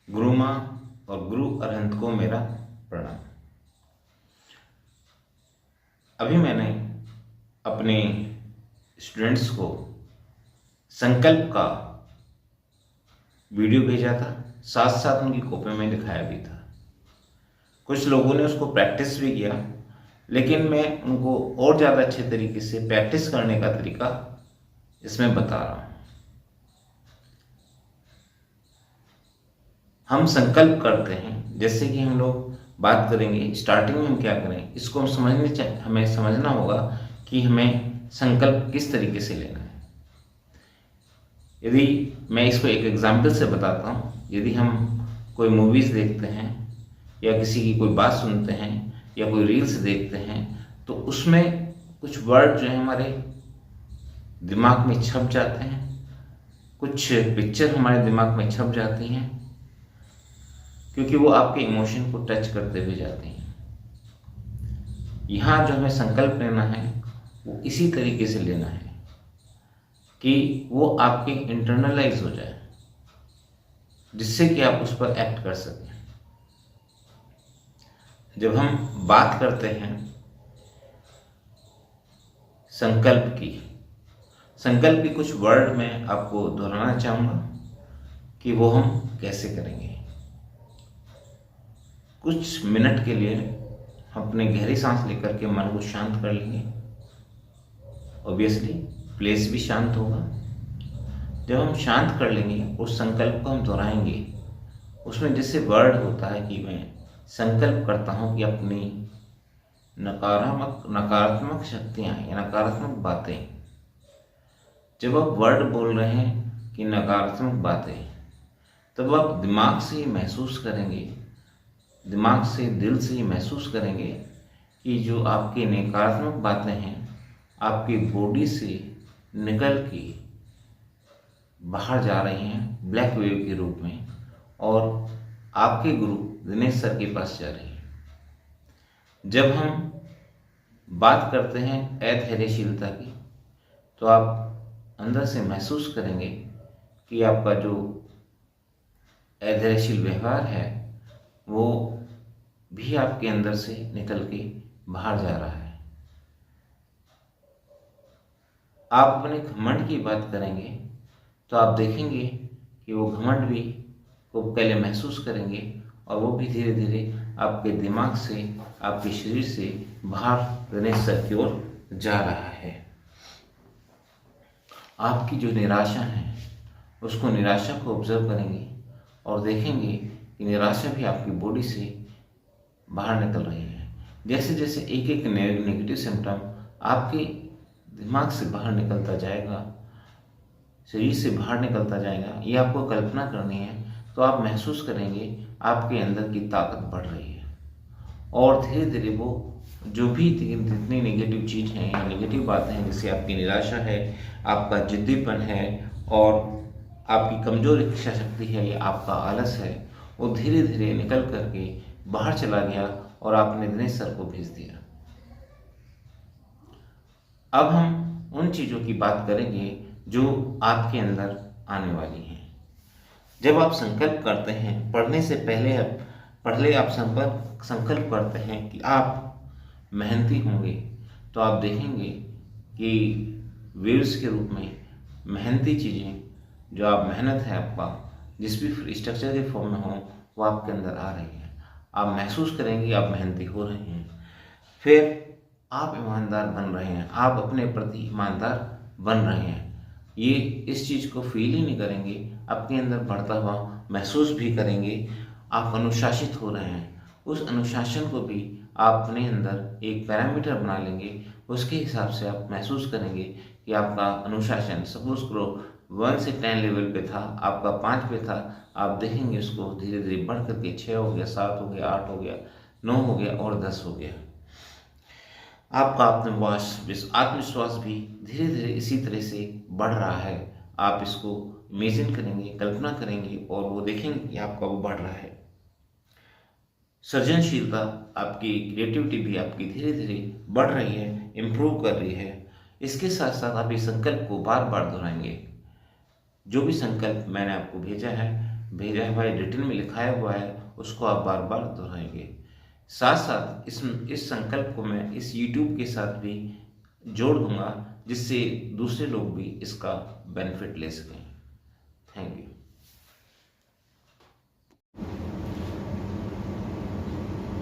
गुरु माँ और गुरु अरहंत को मेरा प्रणाम। अभी मैंने अपने स्टूडेंट्स को संकल्प का वीडियो भेजा था, साथ साथ उनकी कॉपी में दिखाया भी था। कुछ लोगों ने उसको प्रैक्टिस भी किया, लेकिन मैं उनको और ज़्यादा अच्छे तरीके से प्रैक्टिस करने का तरीका इसमें बता रहा हूँ। हम संकल्प करते हैं, जैसे कि हम लोग बात करेंगे स्टार्टिंग में हम क्या करें, इसको हमें समझना होगा कि हमें संकल्प किस तरीके से लेना है। यदि मैं इसको एक एग्जाम्पल से बताता हूँ, यदि हम कोई मूवीज़ देखते हैं या किसी की कोई बात सुनते हैं या कोई रील्स देखते हैं, तो उसमें कुछ वर्ड जो है हमारे दिमाग में छप जाते हैं, कुछ पिक्चर हमारे दिमाग में छप जाती हैं, क्योंकि वो आपके इमोशन को टच करते हुए जाते हैं। यहाँ जो हमें संकल्प लेना है वो इसी तरीके से लेना है कि वो आपके इंटरनलाइज हो जाए, जिससे कि आप उस पर एक्ट कर सकें। जब हम बात करते हैं संकल्प की कुछ वर्ड मैं आपको दोहराना चाहूँगा कि वो हम कैसे करेंगे। कुछ मिनट के लिए अपने गहरी सांस लेकर के मन को शांत कर लेंगे। ऑब्वियसली प्लेस भी शांत होगा। जब हम शांत कर लेंगे, उस संकल्प को हम दोहराएंगे। उसमें जैसे वर्ड होता है कि मैं संकल्प करता हूँ कि अपनी नकारात्मक शक्तियाँ या नकारात्मक बातें, जब आप वर्ड बोल रहे हैं कि नकारात्मक बातें, तब आप दिमाग से ही महसूस करेंगे, दिमाग से दिल से ही महसूस करेंगे कि जो आपकी नकारात्मक बातें हैं आपकी बॉडी से निकल के बाहर जा रही हैं ब्लैक वेव के रूप में, और आपके गुरु दिनेश सर के पास जा रही है। जब हम बात करते हैं अधैर्यशीलता की, तो आप अंदर से महसूस करेंगे कि आपका जो अधैर्यशील व्यवहार है वो भी आपके अंदर से निकल के बाहर जा रहा है। आप अपने घमंड की बात करेंगे तो आप देखेंगे कि वो घमंड भी को पहले महसूस करेंगे, और वो भी धीरे धीरे आपके दिमाग से, आपके शरीर से बाहर गणेश सर की ओर जा रहा है। आपकी जो निराशा है उसको, निराशा को ऑब्जर्व करेंगे और देखेंगे कि निराशा भी आपकी बॉडी से बाहर निकल रही है। जैसे जैसे एक एक नेगेटिव सिम्टम आपके दिमाग से बाहर निकलता जाएगा, शरीर से बाहर निकलता जाएगा, ये आपको कल्पना करनी है, तो आप महसूस करेंगे आपके अंदर की ताकत बढ़ रही है। और धीरे धीरे वो जो भी जितनी नेगेटिव चीज़ हैं या नेगेटिव बातें हैं, जैसे आपकी निराशा है, आपका जिद्दीपन है और आपकी कमज़ोर इच्छा शक्ति है या आपका आलस है, वो धीरे धीरे निकल करके बाहर चला गया और आपने दिनेश सर को भेज दिया। अब हम उन चीज़ों की बात करेंगे जो आपके अंदर आने वाली हैं। जब आप संकल्प करते हैं, पढ़ने से पहले आप संकल्प करते हैं कि आप मेहनती होंगे, तो आप देखेंगे कि वेव्स के रूप में मेहनती चीज़ें, जो आप मेहनत है आपका जिस भी स्ट्रक्चर के फॉर्म में हो, वो आपके अंदर आ रही है। आप महसूस करेंगे आप मेहनती हो रहे हैं। फिर आप ईमानदार बन रहे हैं, आप अपने प्रति ईमानदार बन रहे हैं। ये इस चीज़ को फील ही नहीं करेंगे, आपके अंदर बढ़ता हुआ महसूस भी करेंगे। आप अनुशासित हो रहे हैं, उस अनुशासन को भी आप अपने अंदर एक पैरामीटर बना लेंगे। उसके हिसाब से आप महसूस करेंगे कि आपका अनुशासन, सपोज करो 1 से 10 लेवल पे था, आपका 5 पे था, आप देखेंगे उसको धीरे धीरे बढ़ करके 6 हो गया, 7 हो गया, 8 हो गया, 9 हो गया और 10 हो गया। आपका आत्मविश्वास भी धीरे धीरे इसी तरह से बढ़ रहा है। आप इसको इमेजिन करेंगे, कल्पना करेंगे और वो देखेंगे कि आपका वो बढ़ रहा है। सृजनशीलता, आपकी क्रिएटिविटी भी आपकी धीरे धीरे बढ़ रही है, इम्प्रूव कर रही है। इसके साथ साथ आप इस संकल्प को बार बार दोहराएंगे। जो भी संकल्प मैंने आपको भेजा है भेजा है भाई, रिटन में लिखाया हुआ है, उसको आप बार बार दोहराएंगे। साथ साथ इस संकल्प को मैं इस YouTube के साथ भी जोड़ दूंगा, जिससे दूसरे लोग भी इसका बेनिफिट ले सकें। Thank you.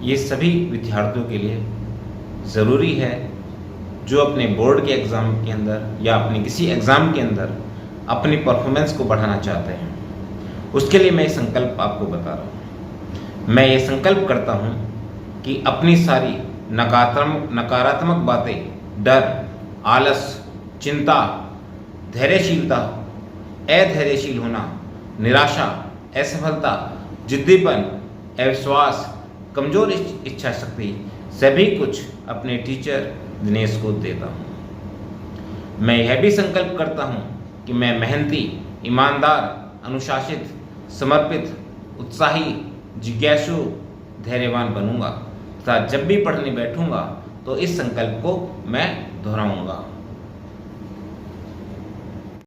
ये सभी विद्यार्थियों के लिए ज़रूरी है जो अपने बोर्ड के एग्ज़ाम के अंदर या अपने किसी एग्ज़ाम के अंदर अपनी परफॉर्मेंस को बढ़ाना चाहते हैं। उसके लिए मैं ये संकल्प आपको बता रहा हूँ। मैं ये संकल्प करता हूँ कि अपनी सारी नकारात्मक बातें, डर, आलस, चिंता, धैर्यशीलता, अधैर्यशील होना, निराशा, असफलता, जिद्दीपन, अविश्वास, कमजोर इच्छा शक्ति, सभी कुछ अपने टीचर दिनेश को देता हूँ। मैं यह भी संकल्प करता हूँ कि मैं मेहनती, ईमानदार, अनुशासित, समर्पित, उत्साही, जिज्ञासु, धैर्यवान बनूंगा तथा जब भी पढ़ने बैठूंगा तो इस संकल्प को मैं दोहराऊंगा।